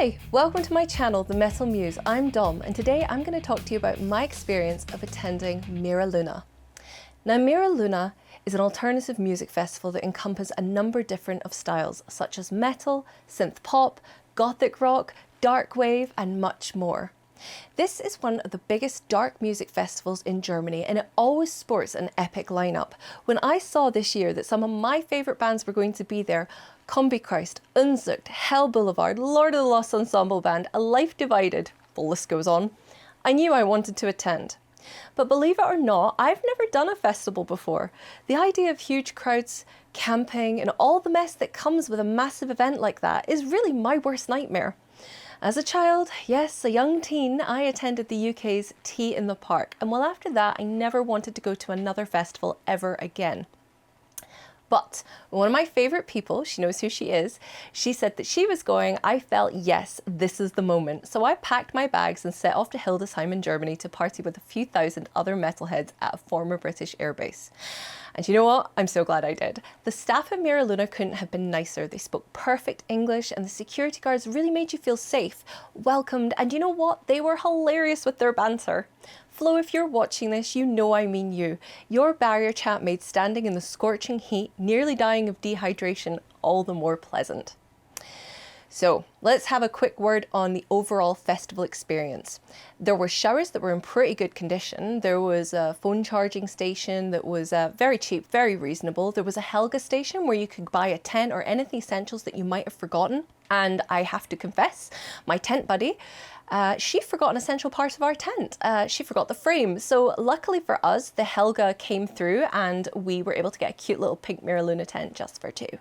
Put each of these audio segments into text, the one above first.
Hi, welcome to my channel, The Metal Muse. I'm Dom, and today I'm going to talk to you about my experience of attending Mera. Now, Mera is an alternative music festival that encompasses a number different of styles, such as metal, synth pop, gothic rock, dark wave, and much more. This is one of the biggest dark music festivals in Germany, and it always sports an epic lineup. When I saw this year that some of my favourite bands were going to be there, Combichrist, Unzucht, Hell Boulevard, Lord of the Lost Ensemble Band, A Life Divided, the list goes on, I knew I wanted to attend. But believe it or not, I've never done a festival before. The idea of huge crowds, camping, and all the mess that comes with a massive event like that is really my worst nightmare. As a child, yes, a young teen, I attended the UK's Tea in the Park, and well, after that, I never wanted to go to another festival ever again. But one of my favourite people, she knows who she is, she said that she was going. I felt, yes, this is the moment. So I packed my bags and set off to Hildesheim in Germany to party with a few thousand other metalheads at a former British airbase. And you know what? I'm so glad I did. The staff at Mera couldn't have been nicer. They spoke perfect English and the security guards really made you feel safe, welcomed, and you know what? They were hilarious with their banter. Flo, if you're watching this, you know I mean you. Your barrier chat made standing in the scorching heat, nearly dying of dehydration, all the more pleasant. So let's have a quick word on the overall festival experience. There were showers that were in pretty good condition. There was a phone charging station that was very cheap, very reasonable. There was a Helga station where you could buy a tent or anything essentials that you might have forgotten. And I have to confess, my tent buddy, she forgot an essential part of our tent. She forgot the frame. So luckily for us, the Helga came through and we were able to get a cute little pink Mera tent just for two.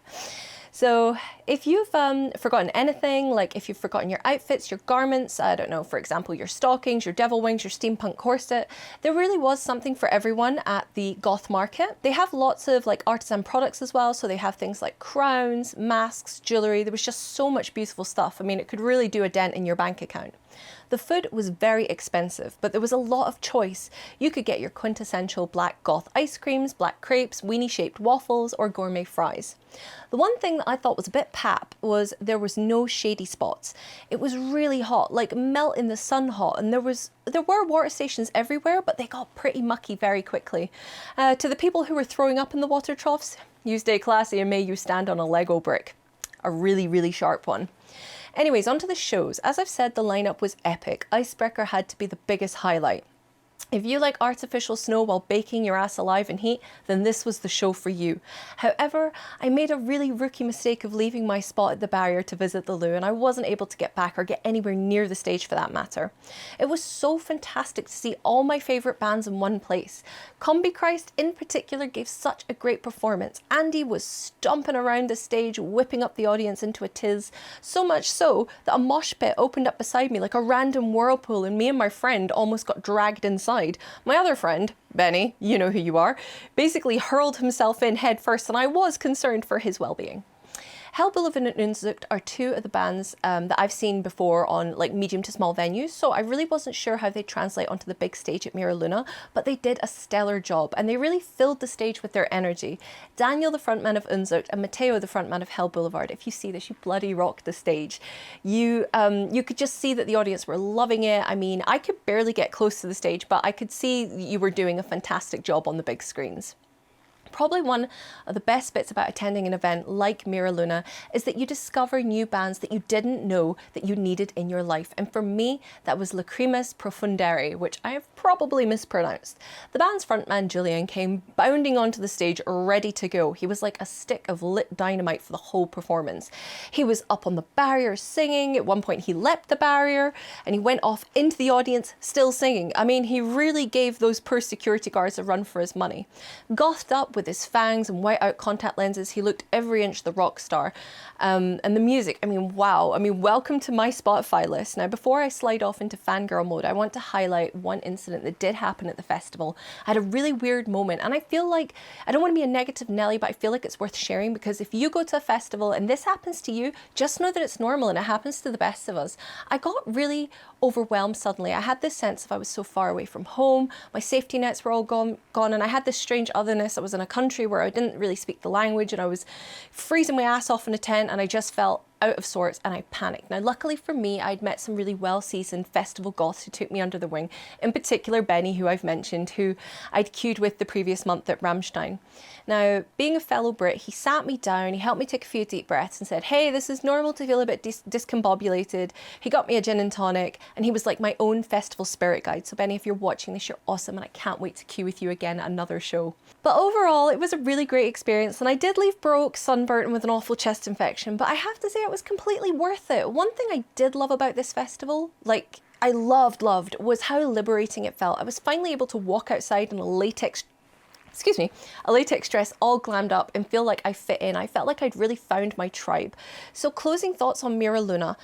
So if you've forgotten anything, like if you've forgotten your outfits, your garments, I don't know, for example, your stockings, your devil wings, your steampunk corset, there really was something for everyone at the goth market. They have lots of like artisan products as well. So they have things like crowns, masks, jewelry. There was just so much beautiful stuff. I mean, it could really do a dent in your bank account. The food was very expensive, but there was a lot of choice. You could get your quintessential black goth ice creams, black crepes, weenie-shaped waffles, or gourmet fries. The one thing that I thought was a bit pap was there was no shady spots. It was really hot, like melt in the sun hot, and there were water stations everywhere, but they got pretty mucky very quickly. To the people who were throwing up in the water troughs, you stay classy and may you stand on a Lego brick. A really, really sharp one. Anyways, onto the shows. As I've said, the lineup was epic. Icebreaker had to be the biggest highlight. If you like artificial snow while baking your ass alive in heat, then this was the show for you. However, I made a really rookie mistake of leaving my spot at the barrier to visit the loo, and I wasn't able to get back or get anywhere near the stage for that matter. It was so fantastic to see all my favourite bands in one place. Combichrist in particular gave such a great performance. Andy was stomping around the stage, whipping up the audience into a tiz, so much so that a mosh pit opened up beside me like a random whirlpool, and me and my friend almost got dragged inside. My other friend, Benny, you know who you are, basically hurled himself in head first, and I was concerned for his well-being. Hell Boulevard and Unzucht are two of the bands that I've seen before on like medium to small venues, so I really wasn't sure how they translate onto the big stage at Mera, but they did a stellar job and they really filled the stage with their energy. Daniel, the frontman of Unzucht, and Matteo, the frontman of Hell Boulevard, if you see this, you bloody rocked the stage. You could just see that the audience were loving it. I mean, I could barely get close to the stage, but I could see you were doing a fantastic job on the big screens. Probably one of the best bits about attending an event like Mera is that you discover new bands that you didn't know that you needed in your life. And for me, that was Lacrimas Profundere, which I have probably mispronounced. The band's frontman, Julian, came bounding onto the stage ready to go. He was like a stick of lit dynamite for the whole performance. He was up on the barrier singing. At one point, he leapt the barrier and he went off into the audience still singing. I mean, he really gave those poor security guards a run for his money. Gothed up with his fangs and white out contact lenses, he looked every inch the rock star. And the music, I mean, wow. I mean, welcome to my Spotify list. Now, before I slide off into fangirl mode, I want to highlight one incident that did happen at the festival. I had a really weird moment, and I feel like, I don't want to be a negative Nelly, but I feel like it's worth sharing, because if you go to a festival and this happens to you, just know that it's normal and it happens to the best of us. I got really overwhelmed suddenly. I had this sense of I was so far away from home, my safety nets were all gone, and I had this strange otherness. I was in a country where I didn't really speak the language and I was freezing my ass off in a tent, and I just felt out of sorts and I panicked. Now, luckily for me, I'd met some really well-seasoned festival goths who took me under the wing, in particular Benny, who I've mentioned, who I'd queued with the previous month at Rammstein. Now, being a fellow Brit, he sat me down, he helped me take a few deep breaths and said, hey, this is normal to feel a bit discombobulated. He got me a gin and tonic, and he was like my own festival spirit guide. So Benny, if you're watching this, you're awesome, and I can't wait to queue with you again at another show. But overall, it was a really great experience, and I did leave broke, sunburnt, and with an awful chest infection, but I have to say it was completely worth it. One thing I did love about this festival, like I loved, was how liberating it felt. I was finally able to walk outside in a latex dress all glammed up and feel like I fit in. I felt like I'd really found my tribe. So closing thoughts on Mera Luna.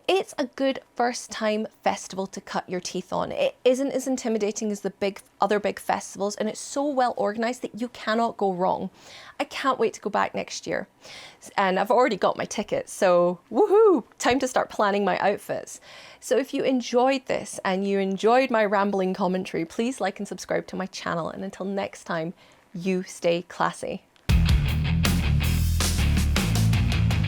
It's a good first time festival to cut your teeth on. It isn't as intimidating as the other big festivals, and it's so well organized that you cannot go wrong. I can't wait to go back next year. And I've already got my tickets, so woohoo, time to start planning my outfits. So if you enjoyed this and you enjoyed my rambling commentary, please like and subscribe to my channel. And until next time, you stay classy.